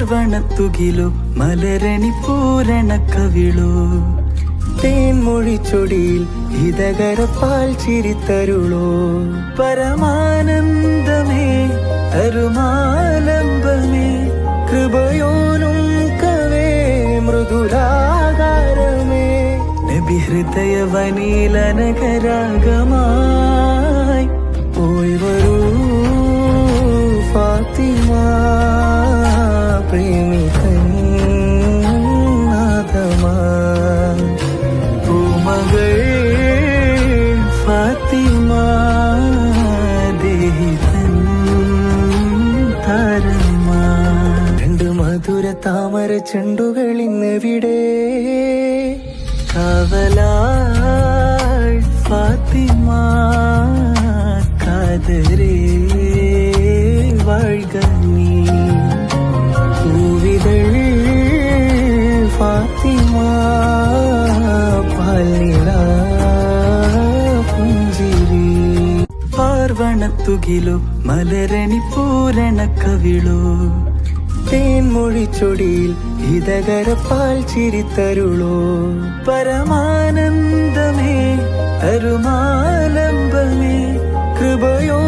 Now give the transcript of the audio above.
പാർവണത്തുകിലോ മലരണി പൂരണ കവിളോ തേൻമൊഴിച്ചൊടിയിൽ ഇതകര പാൽ ചിരിത്തരുളോ പരമാനന്ദമേ അരുമാലംബമേ കൃപയോനും കവേ മൃദുലാകാരമേ നബി ഹൃദയവനീലനകരാഗമായി പോയി വരൂ ഫാത്തിമ പ്രേമിതൻ നാദമാ പൂമകൾ ഫാത്തിമ ദേഹിതൻ താരമാ രണ്ട് മധുര താമര ചെണ്ടുകൾ ഇന്നെവിടെ കാവലായി ഫാത്തിമ കാതരേ வாழ்க நீ பூவிதழ் ഫാത്തിമാ പാൽനിലാ പുഞ്ചിരി പാർവണത്തുകിലോ മലരണി പൂരണ കവിളോ തേൻമൊഴിച്ചൊടിയിൽ ഇതകര പാൽ ചിരിത്തരുളോ പരമാനന്ദമേ അരുമാലംബമേ കൃപയോ